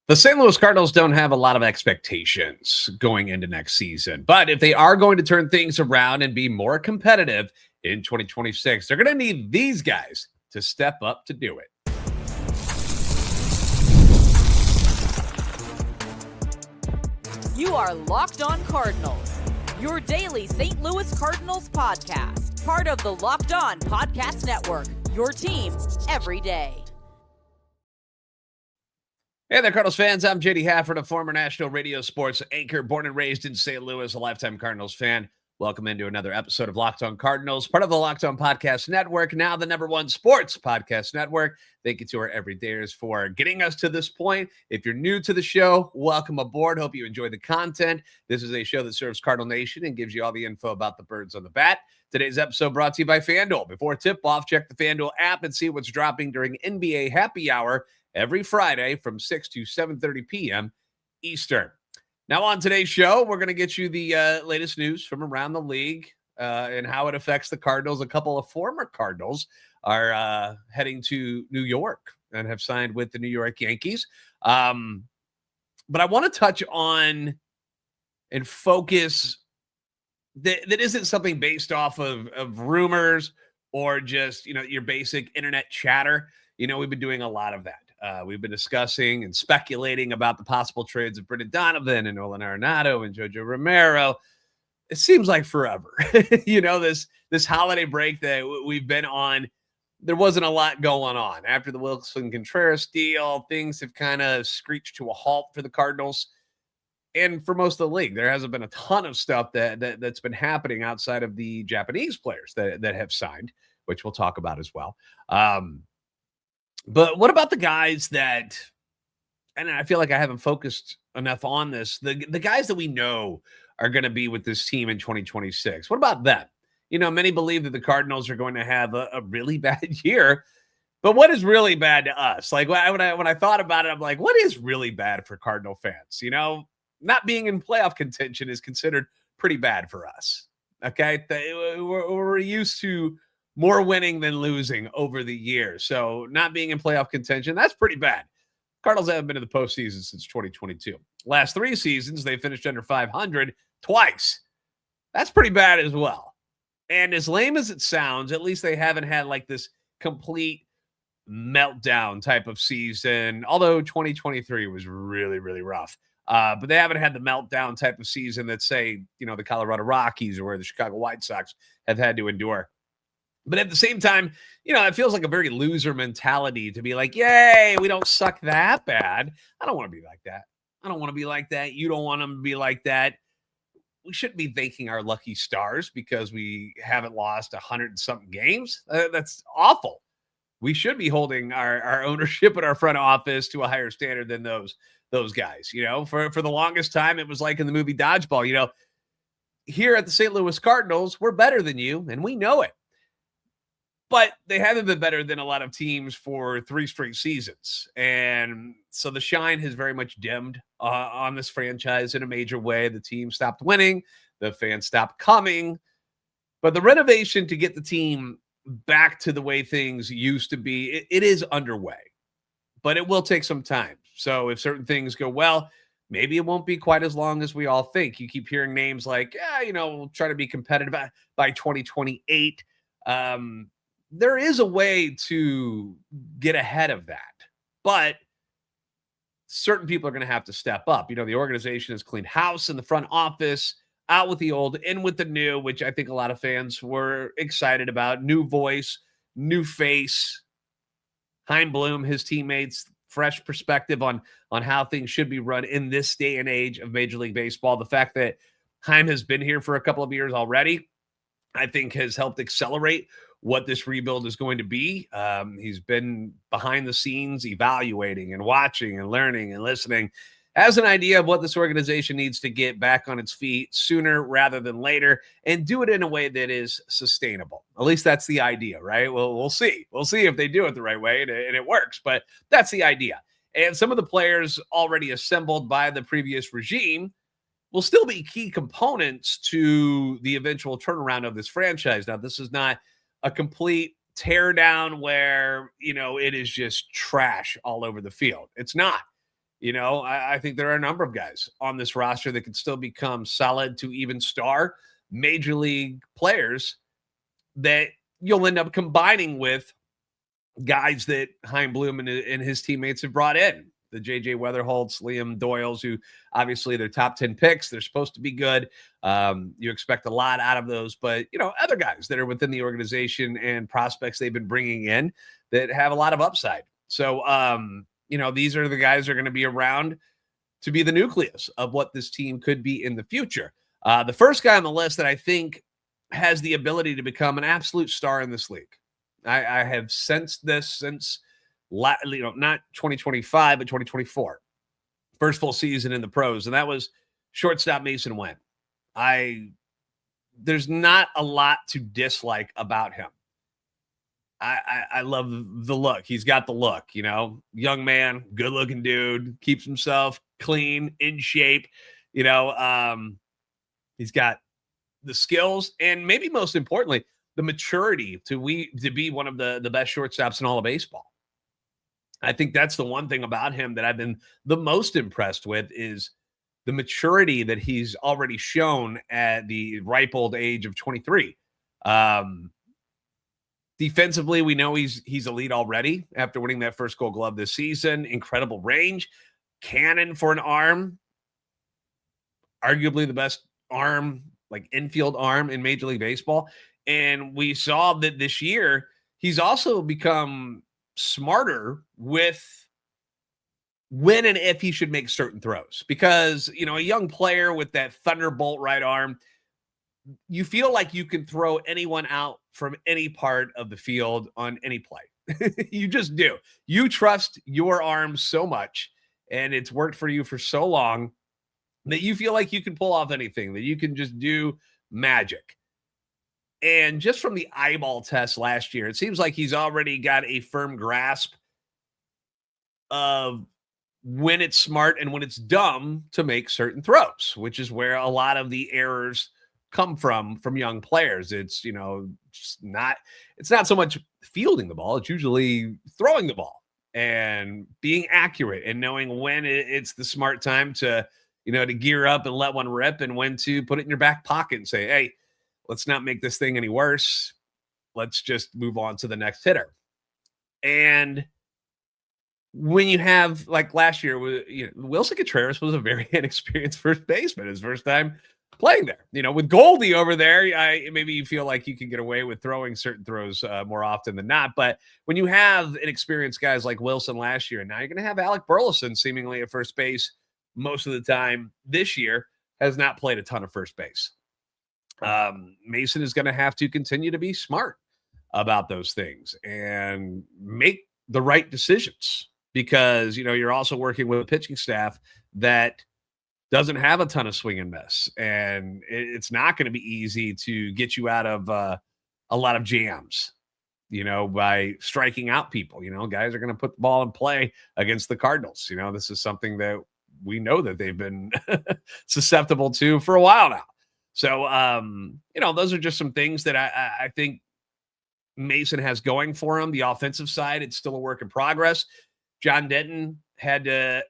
The St. Louis Cardinals don't have a lot of expectations going into next season, but if they are going to turn things around and be more competitive in 2026, they're going to need these guys to step up to do it. You are Locked On Cardinals, your daily St. Louis Cardinals podcast, part of the Locked On Podcast Network, your team every day. Hey there, Cardinals fans. I'm JD Hafron, a former national radio sports anchor, born and raised in St. Louis, a lifetime Cardinals fan. Welcome into another episode of Locked On Cardinals, part of the Locked On Podcast Network, now the #1 sports podcast network. Thank you to our everydayers for getting us to this point. If you're new to the show, welcome aboard. Hope you enjoy the content. This is a show that serves Cardinal Nation and gives you all the info about the birds on the bat. Today's episode brought to you by FanDuel. Before tip-off, check the FanDuel app and see what's dropping during NBA Happy Hour every Friday from 6 to 7:30 p.m. Eastern. Now on today's show, we're going to get you the latest news from around the league and how it affects the Cardinals. A couple of former Cardinals are heading to New York and have signed with the New York Yankees. But I want to touch on and focus that isn't something based off of rumors or just, your basic internet chatter. We've been doing a lot of that. We've been discussing and speculating about the possible trades of Donovan and Nolan Arenado and JJ Romero. It seems like forever. This holiday break that we've been on, there wasn't a lot going on. After the Wilson-Contreras deal, things have kind of screeched to a halt for the Cardinals. And for most of the league, there hasn't been a ton of stuff that's been happening outside of the Japanese players that have signed, which we'll talk about as well. But what about the guys that, and I feel like I haven't focused enough on this, the guys that we know are going to be with this team in 2026? What about them? Many believe that the Cardinals are going to have a really bad year, but what is really bad to us? Like when I thought about it, I'm like, what is really bad for Cardinal fans? Not being in playoff contention is considered pretty bad for us. Okay. We're used to more winning than losing over the years. So not being in playoff contention, that's pretty bad. Cardinals haven't been in the postseason since 2022. Last 3 seasons, they finished under 500 twice. That's pretty bad as well. And as lame as it sounds, at least they haven't had like this complete meltdown type of season, although 2023 was really, really rough. But they haven't had the meltdown type of season that, say, the Colorado Rockies or the Chicago White Sox have had to endure. But at the same time, it feels like a very loser mentality to be like, yay, we don't suck that bad. I don't want to be like that. I don't want to be like that. You don't want them to be like that. We shouldn't be thanking our lucky stars because we haven't lost 100-something games. That's awful. We should be holding our ownership and our front office to a higher standard than those guys. For the longest time, it was like in the movie Dodgeball. Here at the St. Louis Cardinals, we're better than you, and we know it. But they haven't been better than a lot of teams for 3 straight seasons. And so the shine has very much dimmed on this franchise in a major way. The team stopped winning. The fans stopped coming. But the renovation to get the team back to the way things used to be, it is underway. But it will take some time. So if certain things go well, maybe it won't be quite as long as we all think. You keep hearing names like, we'll try to be competitive by 2028. There is a way to get ahead of that, but certain people are going to have to step up. The organization has cleaned house in the front office, out with the old, in with the new, which I think a lot of fans were excited about. New voice, new face, Chaim Bloom, his teammates, fresh perspective on how things should be run in this day and age of Major League Baseball. The fact that Chaim has been here for a couple of years already, I think has helped accelerate what this rebuild is going to be. He's been behind the scenes evaluating and watching and learning and listening, has an idea of what this organization needs to get back on its feet sooner rather than later and do it in a way that is sustainable. At least that's the idea, right? Well, we'll see. We'll see if they do it the right way and it works, but that's the idea. And some of the players already assembled by the previous regime will still be key components to the eventual turnaround of this franchise. Now, this is not a complete tear down where, it is just trash all over the field. It's not. I think there are a number of guys on this roster that could still become solid to even star major league players that you'll end up combining with guys that Chaim Bloom and his teammates have brought in. The JJ Wetherholts, Liam Doyles, who obviously they're top 10 picks. They're supposed to be good. You expect a lot out of those, but other guys that are within the organization and prospects they've been bringing in that have a lot of upside. So, these are the guys that are going to be around to be the nucleus of what this team could be in the future. The first guy on the list that I think has the ability to become an absolute star in this league. I have sensed this since not 2025, but 2024. First full season in the pros, and that was shortstop Masyn Winn. There's not a lot to dislike about him. I love the look. He's got the look, young man, good looking dude, keeps himself clean, in shape. He's got the skills and maybe most importantly, the maturity to be one of the best shortstops in all of baseball. I think that's the one thing about him that I've been the most impressed with is the maturity that he's already shown at the ripe old age of 23. Defensively, we know he's elite already after winning that first Gold Glove this season. Incredible range, cannon for an arm, arguably the best arm, like infield arm in Major League Baseball. And we saw that this year he's also become smarter with when and if he should make certain throws, because a young player with that thunderbolt right arm, you feel like you can throw anyone out from any part of the field on any play. You just do. You trust your arm so much, and it's worked for you for so long that you feel like you can pull off anything, that you can just do magic. And just from the eyeball test last year, it seems like he's already got a firm grasp of when it's smart and when it's dumb to make certain throws, which is where a lot of the errors come from young players. It's, it's not so much fielding the ball. It's usually throwing the ball and being accurate and knowing when it's the smart time to gear up and let one rip, and when to put it in your back pocket and say, hey, let's not make this thing any worse. Let's just move on to the next hitter. And when you have, like last year, Wilson Contreras was a very inexperienced first baseman, his first time playing there. With Goldie over there, maybe you feel like you can get away with throwing certain throws more often than not. But when you have inexperienced guys like Wilson last year, and now you're going to have Alec Burleson seemingly at first base most of the time this year, has not played a ton of first base. Masyn is going to have to continue to be smart about those things and make the right decisions, because, you're also working with a pitching staff that doesn't have a ton of swing and miss, and it's not going to be easy to get you out of a lot of jams, by striking out people. Guys are going to put the ball in play against the Cardinals. This is something that we know that they've been susceptible to for a while now. So, those are just some things that I think Masyn has going for him. The offensive side, it's still a work in progress. John Denton had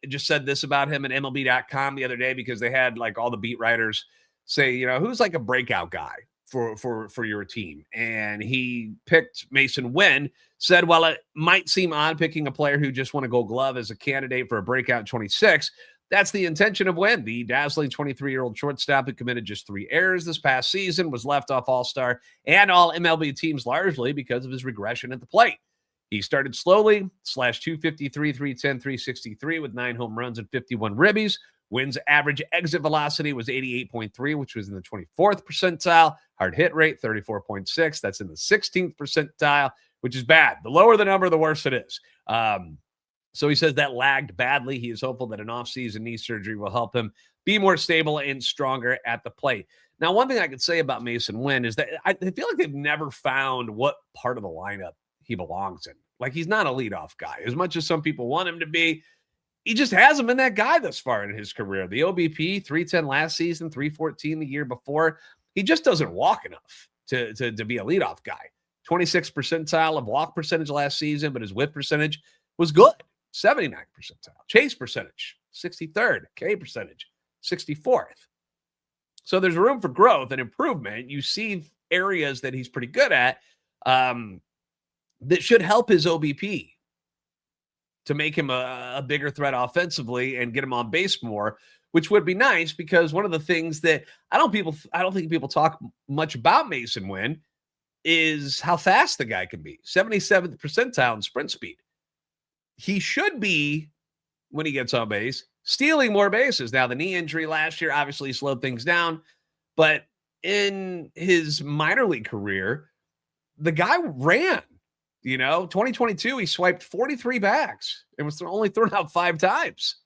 just said this about him at MLB.com the other day, because they had like all the beat writers say, who's like a breakout guy for your team. And he picked Masyn Winn, said, well, it might seem odd picking a player who just won a Gold Glove as a candidate for a breakout in 26. That's the intention of Winn. The dazzling 23-year-old shortstop who committed just 3 errors this past season was left off All-Star and all MLB teams largely because of his regression at the plate. He started slowly, slashed .253, .310, .363 with 9 home runs and 51 ribbies. Winn's average exit velocity was 88.3, which was in the 24th percentile. Hard hit rate, 34.6. That's in the 16th percentile, which is bad. The lower the number, the worse it is. So he says that lagged badly. He is hopeful that an off-season knee surgery will help him be more stable and stronger at the plate. Now, one thing I could say about Masyn Winn is that I feel like they've never found what part of the lineup he belongs in. Like, he's not a leadoff guy. As much as some people want him to be, he just hasn't been that guy thus far in his career. The OBP, 310 last season, 314 the year before. He just doesn't walk enough to be a leadoff guy. 26th percentile of walk percentage last season, but his whip percentage was good. 79th percentile. Chase percentage, 63rd. K percentage, 64th. So there's room for growth and improvement. You see areas that he's pretty good at that should help his OBP to make him a bigger threat offensively and get him on base more, which would be nice because one of the things that I don't think people talk much about Masyn Winn is how fast the guy can be. 77th percentile in sprint speed. He should be, when he gets on base, stealing more bases. Now, the knee injury last year obviously slowed things down, but in his minor league career, the guy ran. 2022, he swiped 43 bags and was only thrown out 5 times.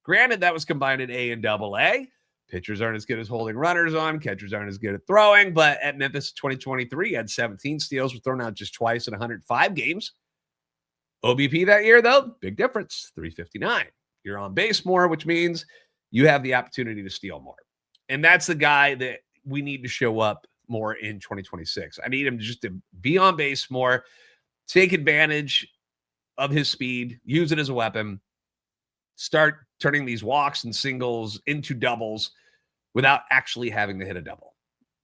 Granted, that was combined in A and AA. Pitchers aren't as good as holding runners on. Catchers aren't as good at throwing. But at Memphis 2023, he had 17 steals, was thrown out just twice in 105 games. OBP that year, though, big difference, 359. You're on base more, which means you have the opportunity to steal more. And that's the guy that we need to show up more in 2026. I need him just to be on base more, take advantage of his speed, use it as a weapon, start turning these walks and singles into doubles without actually having to hit a double.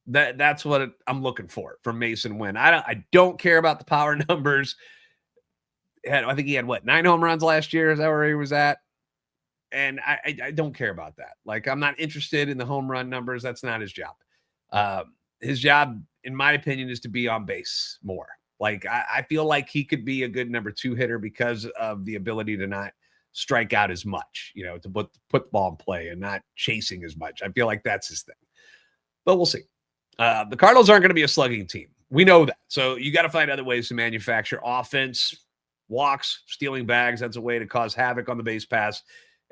That's what I'm looking for from Masyn Winn. I don't care about the power numbers. I think he had 9 home runs last year. Is that where he was at? And I don't care about that. Like, I'm not interested in the home run numbers. That's not his job. His job, in my opinion, is to be on base more. Like, I feel like he could be a good number 2 hitter because of the ability to not strike out as much, to put the ball in play and not chasing as much. I feel like that's his thing. But we'll see. The Cardinals aren't going to be a slugging team. We know that. So you got to find other ways to manufacture offense, walks, stealing bags. That's a way to cause havoc on the base pass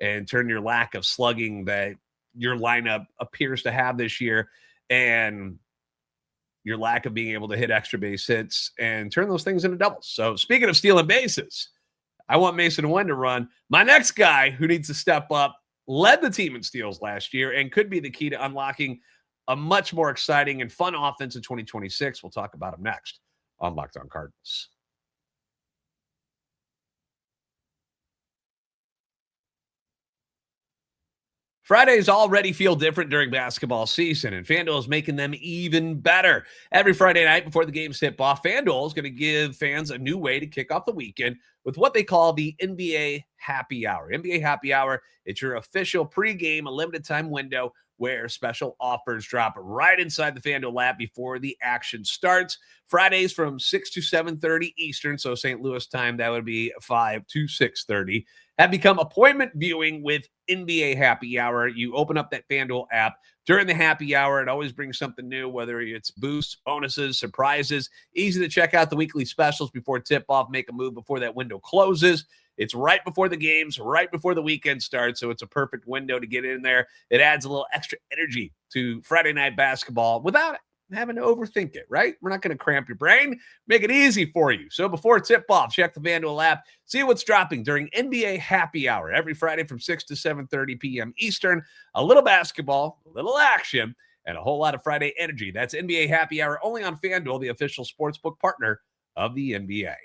and turn your lack of slugging that your lineup appears to have this year and your lack of being able to hit extra base hits and turn those things into doubles. So speaking of stealing bases, I want Masyn Winn to run. My next guy who needs to step up led the team in steals last year and could be the key to unlocking a much more exciting and fun offense in 2026. We'll talk about him next on Locked On Cardinals. Fridays already feel different during basketball season, and FanDuel is making them even better. Every Friday night before the games tip off, FanDuel is going to give fans a new way to kick off the weekend with what they call the NBA Happy Hour. NBA Happy Hour, it's your official pregame, a limited-time window where special offers drop right inside the FanDuel app before the action starts. Fridays from 6 to 7:30 Eastern, so St. Louis time, that would be 5 to 6:30. Have become appointment viewing with NBA Happy Hour. You open up that FanDuel app during the happy hour. It always brings something new, whether it's boosts, bonuses, surprises. Easy to check out the weekly specials before tip-off. Make a move before that window closes. It's right before the games, right before the weekend starts, so it's a perfect window to get in there. It adds a little extra energy to Friday night basketball without having to overthink it, right? We're not going to cramp your brain. Make it easy for you. So before tip-off, check the FanDuel app. See what's dropping during NBA Happy Hour every Friday from 6 to 7:30 p.m. Eastern. A little basketball, a little action, and a whole lot of Friday energy. That's NBA Happy Hour only on FanDuel, the official sportsbook partner of the NBA.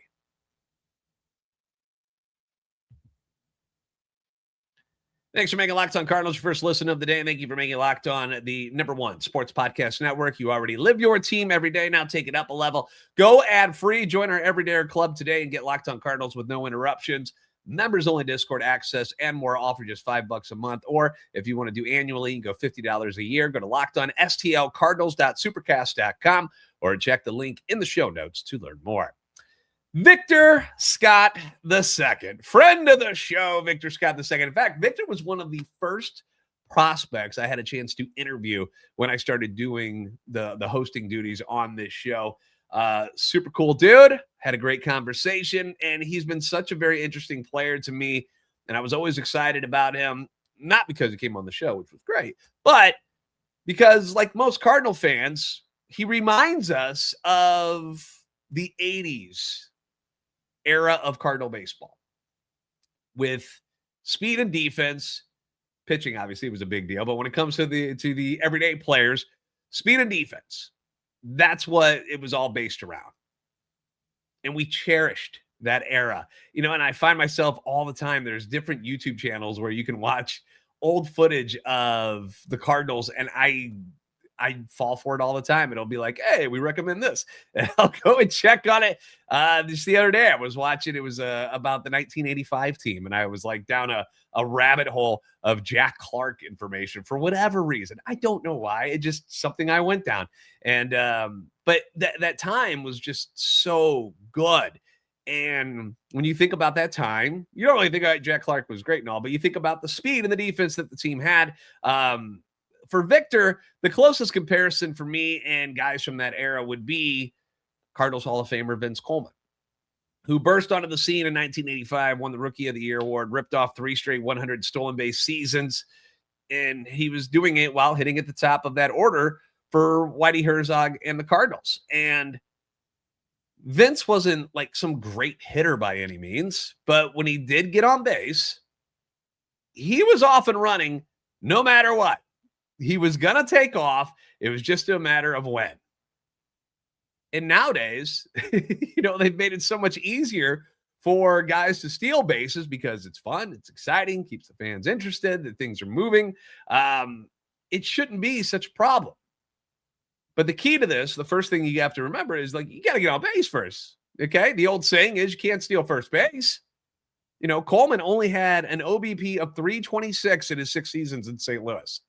Thanks for making Locked On Cardinals your first listen of the day, and thank you for making Locked On the #1 sports podcast network. You already live your team every day. Now take it up a level. Go ad-free. Join our Everyday Club today and get Locked On Cardinals with no interruptions. Members-only Discord access and more, all for just $5 a month. Or if you want to do annually, you can go $50 a year. Go to LockedOnSTLCardinals.supercast.com or check the link in the show notes to learn more. Victor Scott II, friend of the show, Victor Scott II. In fact, Victor was one of the first prospects I had a chance to interview when I started doing the hosting duties on this show. Super cool dude, had a great conversation, and he's been such a very interesting player to me, and I was always excited about him, not because he came on the show, which was great, but because, like most Cardinal fans, he reminds us of the 80s era of Cardinal baseball with speed and defense. Pitching obviously was a big deal, but when it comes to the everyday players, speed and defense, that's what it was all based around. And we cherished that era. You know, and I find myself all the time, there's different YouTube channels where you can watch old footage of the Cardinals, and I fall for it all the time. It'll be like, hey, we recommend this. And I'll go and check on it. Just the other day, I was watching, it was about the 1985 team. And I was like down a rabbit hole of Jack Clark information for whatever reason. I don't know why. It's just something I went down. And, but that time was just so good. And when you think about that time, you don't really think Jack Clark was great and all, but you think about the speed and the defense that the team had. For Victor, the closest comparison for me and guys from that era would be Cardinals Hall of Famer Vince Coleman, who burst onto the scene in 1985, won the Rookie of the Year award, ripped off 3 straight 100 stolen base seasons, and he was doing it while hitting at the top of that order for Whitey Herzog and the Cardinals. And Vince wasn't like some great hitter by any means, but when he did get on base, he was off and running no matter what. He was going to take off. It was just a matter of when. And nowadays, you know, they've made it so much easier for guys to steal bases because it's fun, it's exciting, keeps the fans interested, that things are moving. It shouldn't be such a problem. But the key to this, the first thing you have to remember is, like, you got to get on base first. Okay. The old saying is you can't steal first base. You know, Coleman only had an OBP of 326 in his 6 seasons in St. Louis.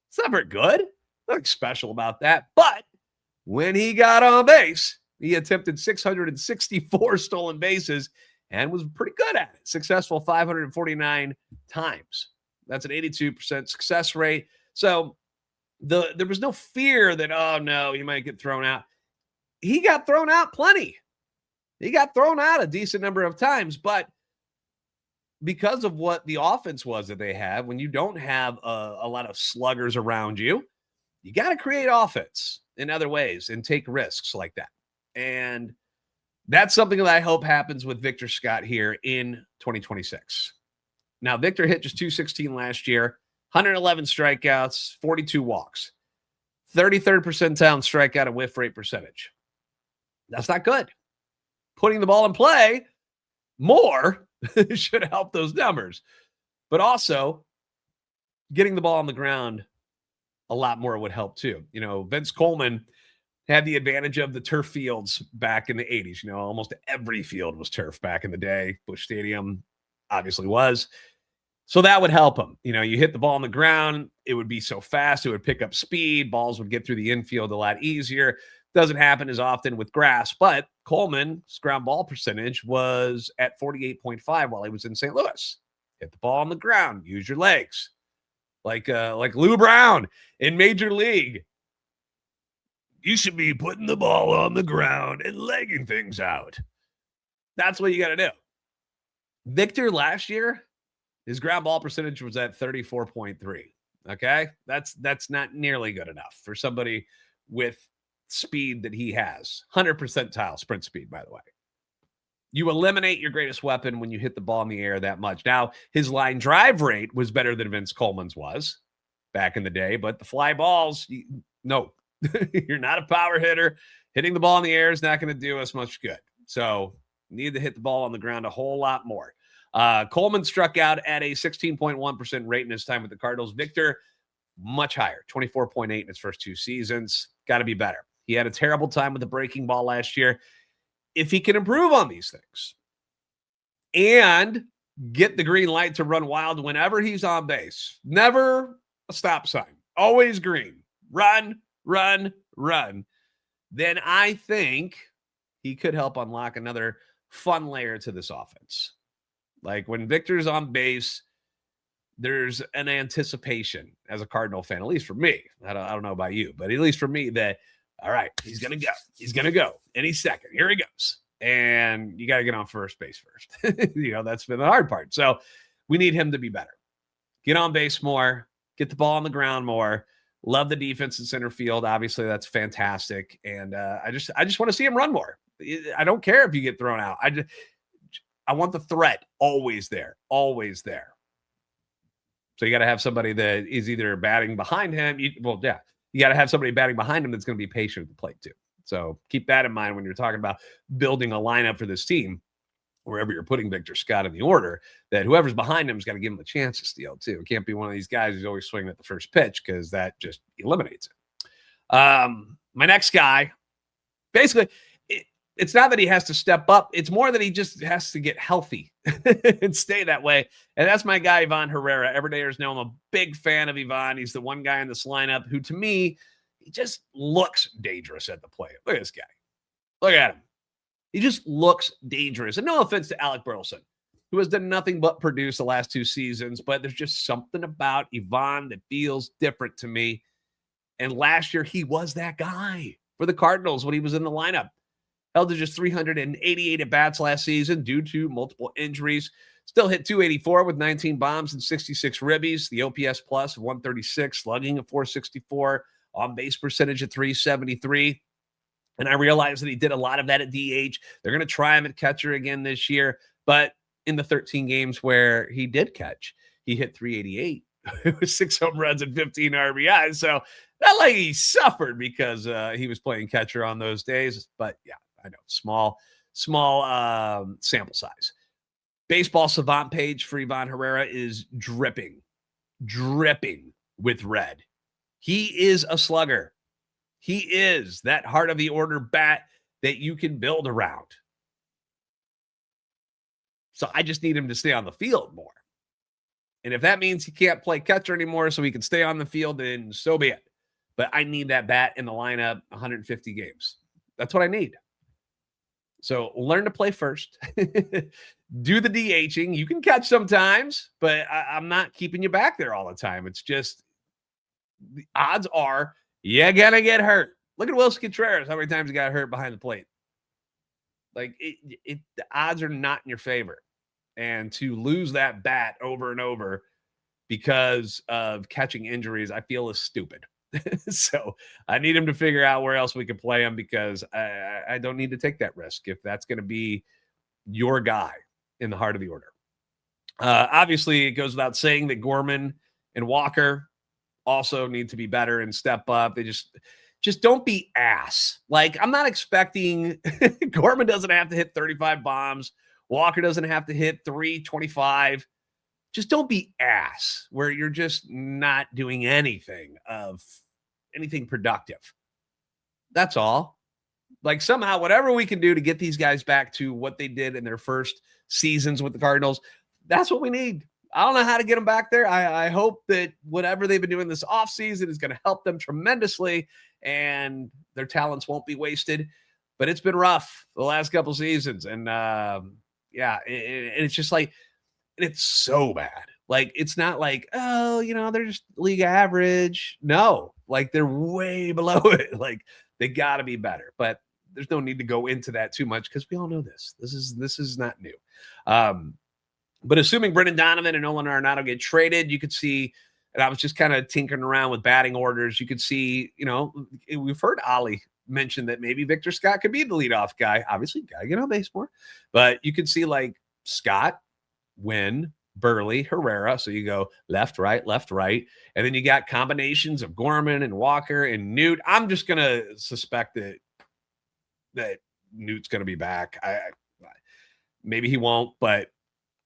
It's not very good. Nothing special about that. But when he got on base, he attempted 664 stolen bases and was pretty good at it. Successful 549 times. That's an 82% success rate. So there was no fear that, oh, no, he might get thrown out. He got thrown out plenty. He got thrown out a decent number of times, but because of what the offense was that they have, when you don't have a lot of sluggers around you, you got to create offense in other ways and take risks like that. And that's something that I hope happens with Victor Scott here in 2026. Now, Victor hit just 216 last year, 111 strikeouts, 42 walks, 33rd percentile in strikeout and whiff rate percentage. That's not good. Putting the ball in play more should help those numbers, but also getting the ball on the ground a lot more would help too. You know, Vince Coleman had the advantage of the turf fields back in the 80s. You know, almost every field was turf back in the day. Busch Stadium obviously was. So that would help him. You know, you hit the ball on the ground, it would be so fast, it would pick up speed, balls would get through the infield a lot easier. Doesn't happen as often with grass, but Coleman's ground ball percentage was at 48.5 while he was in St. Louis. Hit the ball on the ground, use your legs. Like Lou Brown in Major League. You should be putting the ball on the ground and legging things out. That's what you got to do. Victor last year, his ground ball percentage was at 34.3. Okay? That's not nearly good enough for somebody with speed that he has. 100 percentile sprint speed, by the way. You eliminate your greatest weapon when you hit the ball in the air that much. Now, his line drive rate was better than Vince Coleman's was back in the day, but the fly balls, no. You're not a power hitter. Hitting the ball in the air is not going to do us much good. So you need to hit the ball on the ground a whole lot more. Coleman struck out at a 16.1% rate in his time with the Cardinals. Victor, much higher, 24.8 in his first 2 seasons. Got to be better. He had a terrible time with the breaking ball last year. If he can improve on these things and get the green light to run wild whenever he's on base, never a stop sign, always green, run, then I think he could help unlock another fun layer to this offense. Like when Victor's on base, there's an anticipation as a Cardinal fan, at least for me. I don't know about you, but at least for me that, all right, he's going to go. He's going to go any second. Here he goes. And you got to get on first base first. You know, that's been the hard part. So we need him to be better. Get on base more. Get the ball on the ground more. Love the defense in center field. Obviously, that's fantastic. And I just want to see him run more. I don't care if you get thrown out. I want the threat always there. Always there. So you got to have somebody that is either batting behind him. You got to have somebody batting behind him that's going to be patient at the plate too. So keep that in mind when you're talking about building a lineup for this team. wherever you're putting Victor Scott in the order, that whoever's behind him has got to give him a chance to steal too. It can't be one of these guys who's always swinging at the first pitch because that just eliminates it. My next guy, basically, it's not that he has to step up. It's more that he just has to get healthy and stay that way. And that's my guy, Ivan Herrera. Everydayers know I'm a big fan of Ivan. He's the one guy in this lineup who, to me, he just looks dangerous at the plate. Look at this guy. Look at him. He just looks dangerous. And no offense to Alec Burleson, who has done nothing but produce the last 2 seasons, but there's just something about Ivan that feels different to me. And last year, he was that guy for the Cardinals when he was in the lineup. Held to just 388 at-bats last season due to multiple injuries. Still hit 284 with 19 bombs and 66 ribbies. The OPS plus of 136, slugging of 464, on-base percentage of 373. And I realized that he did a lot of that at DH. They're going to try him at catcher again this year. But in the 13 games where he did catch, he hit 388 with 6 home runs and 15 RBIs. So not like he suffered because he was playing catcher on those days. But yeah, I know, small sample size. Baseball Savant page for Ivan Herrera is dripping with red. He is a slugger. He is that heart of the order bat that you can build around. So I just need him to stay on the field more. And if that means he can't play catcher anymore so he can stay on the field, then so be it. But I need that bat in the lineup 150 games. That's what I need. So learn to play first. Do the DHing. You can catch sometimes, but I'm not keeping you back there all the time. It's just the odds are you're going to get hurt. Look at Wilson Contreras, how many times he got hurt behind the plate. Like, the odds are not in your favor. And to lose that bat over and over because of catching injuries, I feel is stupid. So I need him to figure out where else we can play him because I don't need to take that risk if that's going to be your guy in the heart of the order. Obviously, it goes without saying that Gorman and Walker also need to be better and step up. They just don't be ass. Like, I'm not expecting Gorman doesn't have to hit 35 bombs. Walker doesn't have to hit 325. Just don't be ass where you're just not doing anything productive. That's all. Like, somehow, whatever we can do to get these guys back to what they did in their first seasons with the Cardinals, that's what we need. I don't know how to get them back there. I hope that whatever they've been doing this offseason is going to help them tremendously and their talents won't be wasted. But it's been rough the last couple seasons. And it's just like, it's so bad. Like, it's not like, oh, they're just league average. No, like, they're way below it. Like, they got to be better. But there's no need to go into that too much because we all know this. This is not new. But assuming Brendan Donovan and Nolan Arenado get traded, you could see, and I was just kind of tinkering around with batting orders. You could see, we've heard Ollie mention that maybe Victor Scott could be the leadoff guy. Obviously, gotta get on base more. But you could see like Scott, Winn, Burley, Herrera. So you go left, right. And then you got combinations of Gorman and Walker and Newt. I'm just going to suspect that Newt's going to be back. Maybe he won't, but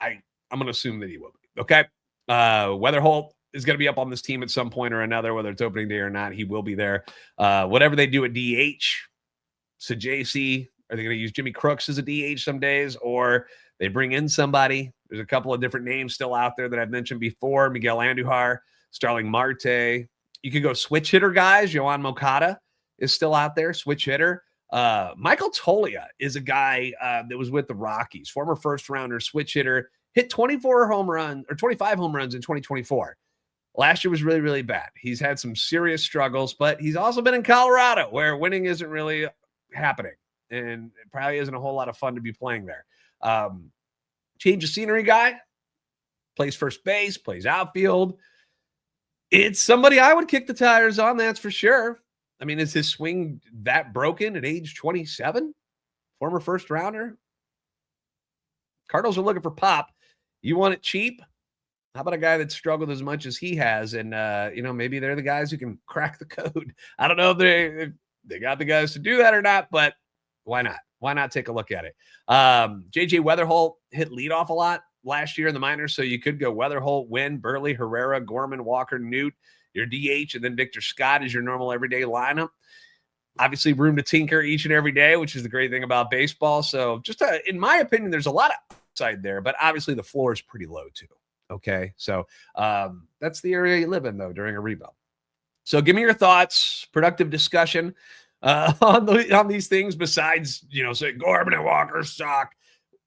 I'm going to assume that he will be. Okay. Wetherholt is going to be up on this team at some point or another, whether it's opening day or not. He will be there. Whatever they do at DH, so JC, are they going to use Jimmy Crooks as a DH some days, or they bring in somebody? There's a couple of different names still out there that I've mentioned before. Miguel Andujar, Starling Marte. You could go switch hitter guys. Yohan Moncada is still out there, switch hitter. Michael Toglia is a guy that was with the Rockies, former first rounder, switch hitter, hit 25 home runs in 2024. Last year was really, really bad. He's had some serious struggles, but he's also been in Colorado where winning isn't really happening. And it probably isn't a whole lot of fun to be playing there. Change of scenery guy, plays first base, plays outfield. It's somebody I would kick the tires on, that's for sure. I mean, is his swing that broken at age 27? Former first rounder. Cardinals are looking for pop. You want it cheap? How about a guy that struggled as much as he has? And, maybe they're the guys who can crack the code. I don't know if they got the guys to do that or not, but Why not? Why not take a look at it? JJ Wetherholt hit leadoff a lot last year in the minors, so you could go Wetherholt, Winn, Burley, Herrera, Gorman, Walker, Newt, your DH, and then Victor Scott is your normal everyday lineup. Obviously, room to tinker each and every day, which is the great thing about baseball. So just in my opinion, there's a lot of upside there, but obviously the floor is pretty low too. Okay, so that's the area you live in, though, during a rebuild. So give me your thoughts, productive discussion on these things besides, say Gorman and Walker suck.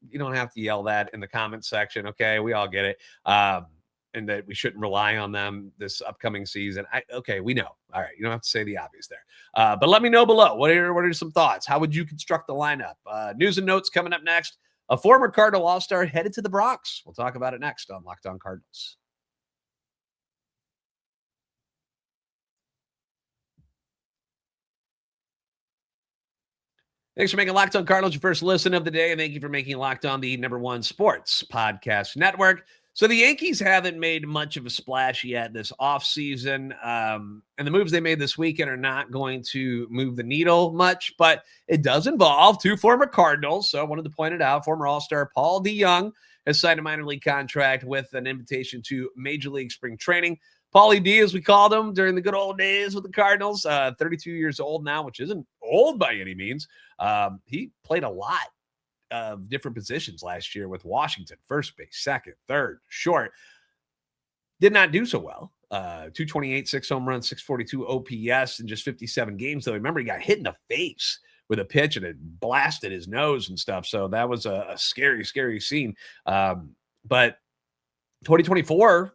You don't have to yell that in the comment section, okay? We all get it. And that we shouldn't rely on them this upcoming season. Okay, we know. All right, you don't have to say the obvious there. But let me know below. What are some thoughts? How would you construct the lineup? News and notes coming up next. A former Cardinal All-Star headed to the Bronx. We'll talk about it next on Locked On Cardinals. Thanks for making Locked On Cardinals your first listen of the day, and thank you for making Locked On the #1 sports podcast network. So the Yankees haven't made much of a splash yet this offseason, and the moves they made this weekend are not going to move the needle much, but it does involve two former Cardinals. So I wanted to point it out. Former All-Star Paul DeJong has signed a minor league contract with an invitation to Major League Spring Training. Paulie D, as we called him during the good old days with the Cardinals, 32 years old now, which isn't old by any means. He played a lot of different positions last year with Washington, first base, second, third, short. Did not do so well. 228, 6 home runs, 642 OPS in just 57 games, though. Remember, he got hit in the face with a pitch and it blasted his nose and stuff. So that was a scary, scary scene. But 2024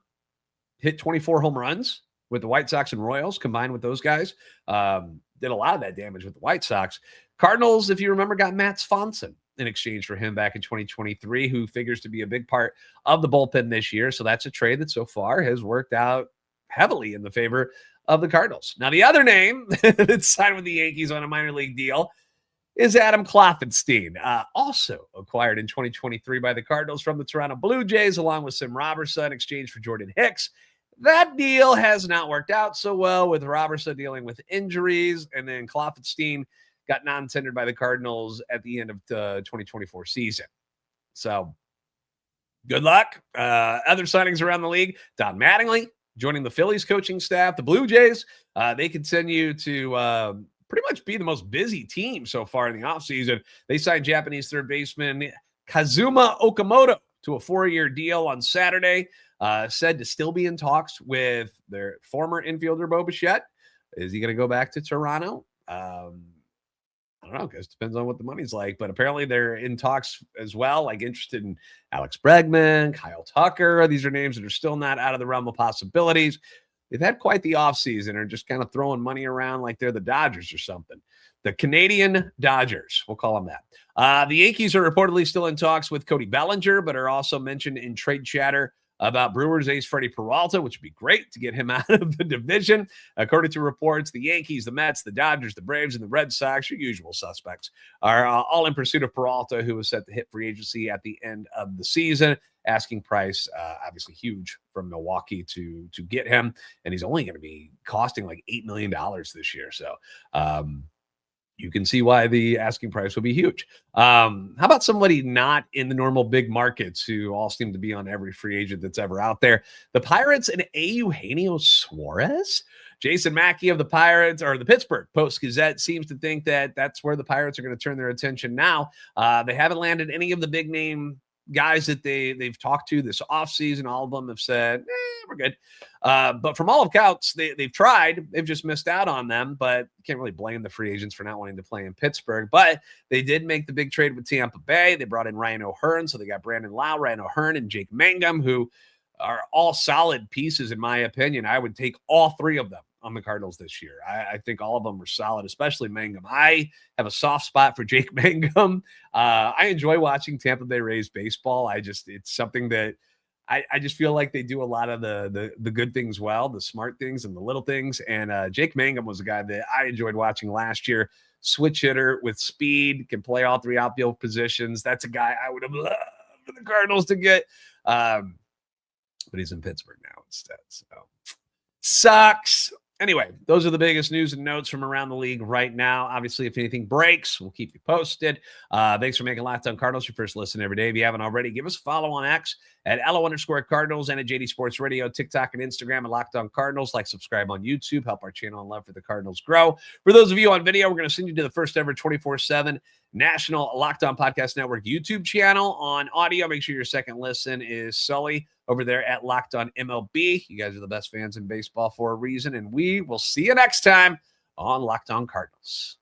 hit 24 home runs with the White Sox and Royals combined with those guys. Did a lot of that damage with the White Sox. Cardinals, if you remember, got Matt Swanson in exchange for him back in 2023, who figures to be a big part of the bullpen this year. So that's a trade that so far has worked out heavily in the favor of the Cardinals. Now, the other name that's signed with the Yankees on a minor league deal is Adam Kloffenstein, also acquired in 2023 by the Cardinals from the Toronto Blue Jays, along with Sim Robertson in exchange for Jordan Hicks. That deal has not worked out so well, with Robertson dealing with injuries, and then Kloffenstein got non-tendered by the Cardinals at the end of the 2024 season. So good luck. Other signings around the league: Don Mattingly joining the Phillies coaching staff. The Blue Jays, they continue to pretty much be the most busy team so far in the offseason. They signed Japanese third baseman Kazuma Okamoto to a 4-year deal on Saturday. Said to still be in talks with their former infielder, Bo Bichette. Is he going to go back to Toronto? I don't know, because it depends on what the money's like. But apparently they're in talks as well, like interested in Alex Bregman, Kyle Tucker. These are names that are still not out of the realm of possibilities. They've had quite the offseason, and just kind of throwing money around like they're the Dodgers or something. The Canadian Dodgers, we'll call them that. The Yankees are reportedly still in talks with Cody Bellinger, but are also mentioned in trade chatter about Brewers ace Freddie Peralta, which would be great to get him out of the division. According to reports, the Yankees, the Mets, the Dodgers, the Braves, and the Red Sox, your usual suspects, are all in pursuit of Peralta, who was set to hit free agency at the end of the season. Asking price, obviously huge from Milwaukee to get him, and he's only going to be costing like $8 million this year. So you can see why the asking price will be huge. How about somebody not in the normal big markets who all seem to be on every free agent that's ever out there? The Pirates and Eugenio Suarez. Jason Mackey of the Pirates, or the Pittsburgh Post-Gazette, seems to think that that's where the Pirates are going to turn their attention now. They haven't landed any of the big name guys that they've talked to this offseason. All of them have said, we're good. But from all accounts, they've tried. They've just missed out on them. But you can't really blame the free agents for not wanting to play in Pittsburgh. But they did make the big trade with Tampa Bay. They brought in Ryan O'Hearn. So they got Brandon Lau, Ryan O'Hearn, and Jake Mangum, who are all solid pieces, in my opinion. I would take all three of them on the Cardinals this year. I think all of them are solid, especially Mangum. I have a soft spot for Jake Mangum. I enjoy watching Tampa Bay Rays baseball. It's something that I just feel like they do a lot of the good things well, the smart things and the little things. And Jake Mangum was a guy that I enjoyed watching last year. Switch hitter with speed, can play all three outfield positions. That's a guy I would have loved for the Cardinals to get. But he's in Pittsburgh now instead. So sucks. Anyway, those are the biggest news and notes from around the league right now. Obviously, if anything breaks, we'll keep you posted. Thanks for making Locked On Cardinals your first listen every day. If you haven't already, give us a follow on X at @LO_Cardinals and at JD Sports Radio, TikTok, and Instagram at Locked On Cardinals. Like, subscribe on YouTube. Help our channel and love for the Cardinals grow. For those of you on video, we're going to send you to the first ever 24/7 National Locked On Podcast Network YouTube channel. On audio, make sure your second listen is Sully over there at Locked On MLB. You guys are the best fans in baseball for a reason, and we will see you next time on Locked On Cardinals.